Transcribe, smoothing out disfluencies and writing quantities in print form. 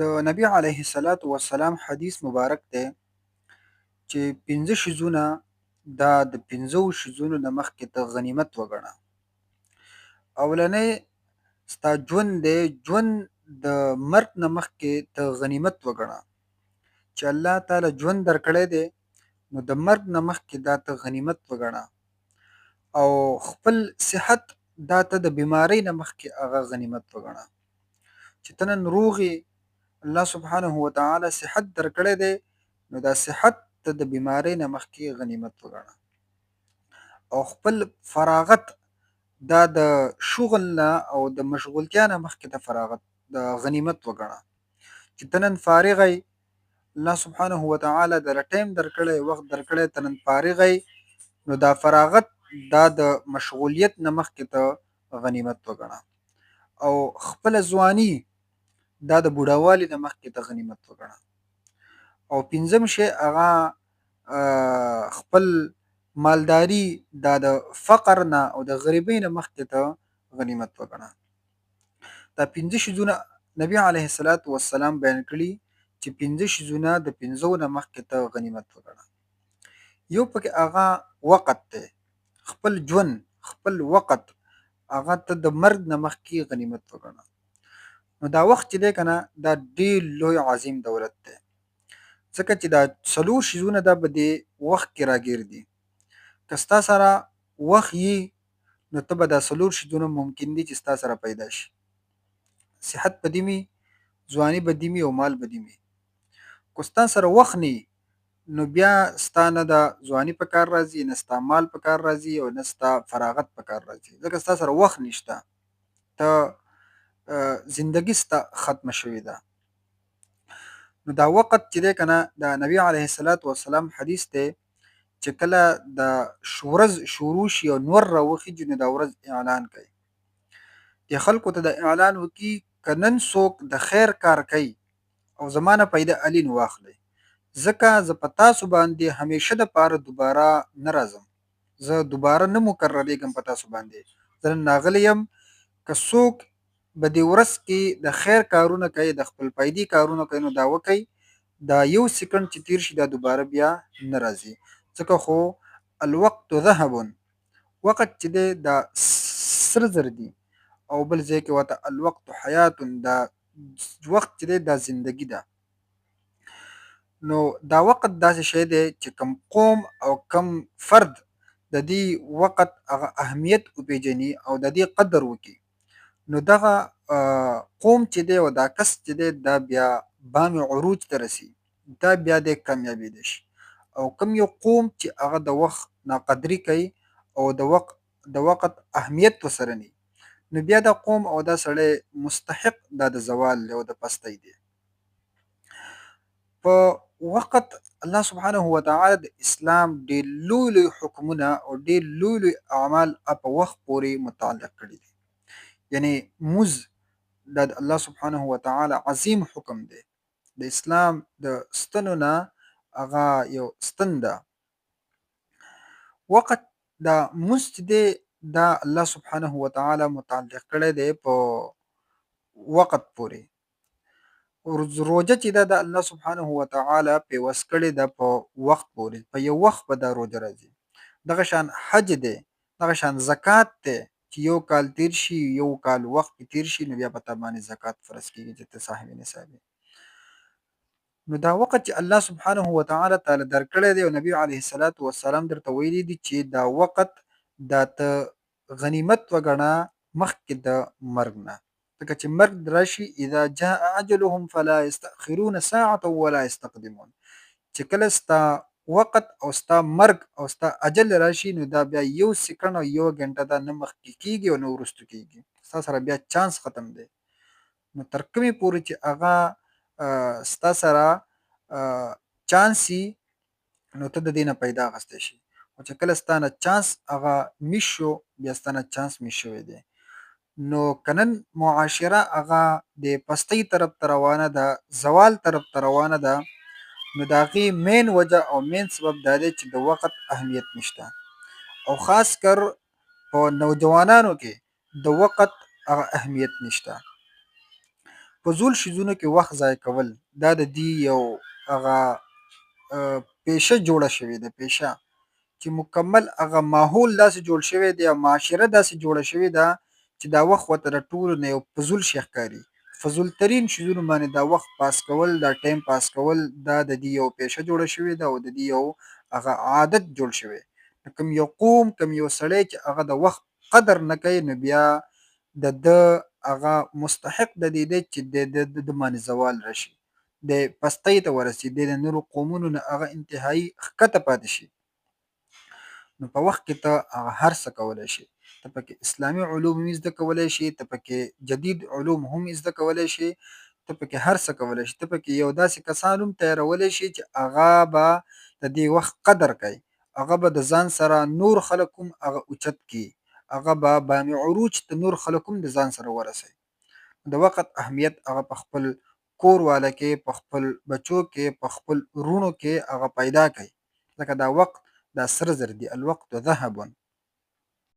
د نبی علیه الصلاة والسلام حدیث مبارک دی چې پنځه شیزونه دا د پنځو شیزونو نه مخکې ته غنیمت وګڼه. اولنی ستا ژوند دی، ژوند د مرګ نه مخکې ته غنیمت وګڼه. چې الله تعالی ژوند درکړی دی نو د مرګ نه مخکې دا ته غنیمت وګڼه، او خپل صحت دا ته د بیمارۍ نه مخکې هغه غنیمت وګڼه. چې ته نن روغ یې، الله سبحانه وتعالی صحت درکړی دی، نو دا صحت ته د بیمارۍ نه مخکې غنیمت وګڼه. او خپل فراغت دا د شغل نه او د مشغولتیا نه مخکې ته فراغت د غنیمت وګڼه. چې ته نن فارغ یې، الله سبحانه وتعالی در ټیم درکړی، وخت درکړی، ته نن فارغ یې، نو دا فراغت دا د مشغولیت نه مخکې ته غنیمت وګڼه. او خپله ځواني دا د بوډاوالي نه مخکې ته غنیمت وګڼه. او پنځم شی هغه خپل مالداري دا د فقر نه او د غریبۍ نه مخکې ته غنیمت وګڼه. دا پنځه شیزونه نبی علیه الصلاة والسلام بیان کړي چې پنځه شیزونه د پنځو نه مخکې ته غنیمت وګڼه. یو پکې هغه وقت دی، خپل ژوند، خپل وقت هغه ته د مرګ نه مخکې غنیمت وګڼه. نو دا وخت چې دی که نه، دا ډېر لوی عظیم دولت دی، ځکه چې دا څلور شیزونه دا په دې وخت کې راګرځي. که ستا سره وخت یي نو ته به دا څلور شیزونه ممکن دي چې ستا سره پیدا شي. صحت به دې وي، ځواني به دې وي او مال به دې وي. که ستا سره وخت نه نو بیا ستا نه دا ځواني په کار راځي، نه ستا مال په کار راځي، او نه ستا فراغت په کار راځي، ځکه ستا سره وخت نشته، ته زندگی ستا ختمه شوې ده. نو دا وخت چې دی که نه، دا نبی علیه الصلاة والسلام حدیث دی چې کله د ورځ شروع شي او نور راوخیږي نو دا ورځ اعلان کوي. دې خلکو ته د اعلان وکړي که نن څوک د خیر کار کوي او زما نه پیدا علین واخلئ، ځکه زه په تاسو باندې همیشه دپاره دوباره نه راځم، زه دوباره نه مکرریږم په تاسو باندې. زه نن راغلی یم، که څوک په دې ورځ کې د خیر کارونه کوي، د خپل پیدې کارونه کوي، نو دا وکئ. دا یو سکند چې تیر شي دا دوباره بیا نه راځي، ځکه خو الوقت ذهب، وقت چې دی دا سره زر دي. او بل ځای کې ورته الوقت حیات، دا وخت چې دی دا زندگی ده. نو دا وخت داسې شی دی چې کم قوم او کم فرد د دې وخت هغه اهمیت وپېژني او د دې قدر وکړي، نو دغه قوم چې دی او دا کس چې دی دا بیا بام عروج ته رسي، دا بیا دی کامیابېدی شي. او کم یو قوم چې هغه د وخت ناقدري کوي او د وخت اهمیت ورسره نه، نو بیا دا قوم او دا سړی مستحق دا د زوال دی او د پستۍ دی. په وخت الله سبحانه وتعالی د اسلام ډېر لوی لوی حکمونه او ډېر لوی لوی اعمال په وخت پورې متعلق کړي دي. یعنی موز دا د الله سبحانه وتعالی عظیم حکم دی، د اسلام د ستنو نه هغه یو ستن ده. وخت دا موز چې دی دا الله سبحانه وتعالی متعلق کړی دی په وخت پورې. روژه چې ده د الله سبحانه وتعالی پیوست کړې ده په وخت پورې، په یو وخت به دا روژه راځي. دغه شان حج دی، دغه شان زکات دی، چې یو کال تیر شي، یو کال وخت تیر شي، نو بیا په تا باندې زکات فرض کېږي چې ته صاحب نصاب یې. نو دا وخت چې الله سبحانه وتعالی تعالی درکړی دی او نبی علیه الصلاة والسلام درته ویلي دي چې دا وخت دا ته غنیمت وګڼه مخکې د مرګ نه، ځکه چې مرګ راشي اذا جاء اجلهم فلا یستأخرون ساعة ولا یستقدمون، چې کله ستا وخت او ستا مرګ او ستا اجل راشي نو دا بیا یو سکند او یو ګنټه دا نه مخکې کېږي او نه وروسته کېږي، ستا سره بیا چانس ختم دی. نو تر کومې پورې چې هغه ستا سره چانس وي نو ته د دې نه پیدا اخیستی شي، او چې کله ستا نه چانس هغه میس شو بیا ستا نه چانس میس شوی دی. نو که نن معاشره هغه د پستۍ طرف ته روانه ده، زوال طرف ته روانه ده، نو د هغې مین وجه او مین سبب دا دی چې د وخت اهمیت نشته، او خاص کر په نوجوانانو کې د وخت هغه اهمیت نشته. فضول شیزونو کې وخت ضایع کول دا د دې یو هغه پیشه جوړه شوې ده پیشه چې مکمل هغه ماحول داسې جوړ شوی دی او معاشره داسې جوړه شوې ده چې دا وخت ورته د ټولو نه یو فضول شی ښکاري. فضول ترین شیزونو باندې دا وخت پاس کول دا ټایم پاس کول دا د دې یو پیشه جوړه شوې ده او د دې یو هغه عادت جوړ شوی. کوم یو قوم کوم یو سړی چې هغه د وخت قدر نه کوي نو بیا د ده هغه مستحق د دې دی چې د باندې زوال راشي. د پستۍ ته ورسېدی د نورو قومونو نه هغه انتهایي ښکته پاتې شي. نو په وخت کې ته هغه هر څه کولی شي. ته پکې اسلامي علوم هم زده کولی شي، ته پکې جدید علوم هم زده کولی شي، ته پکې هر څه کولی شي. ته پکې یو داسې کسان هم تیارولی شي چې هغه به د دې وخت قدر کوي، هغه به د ځان سره نور خلک هم هغه اوچت کړي، هغه به بام عروج ته نور خلک هم د ځان سره ورسوي. د وخت اهمیت هغه په خپل کور والا کې، په خپل بچو کې، په خپل وروڼو کې هغه پیدا کوي. ځکه دا وخت دا سره زر دي، الوقت ذهب.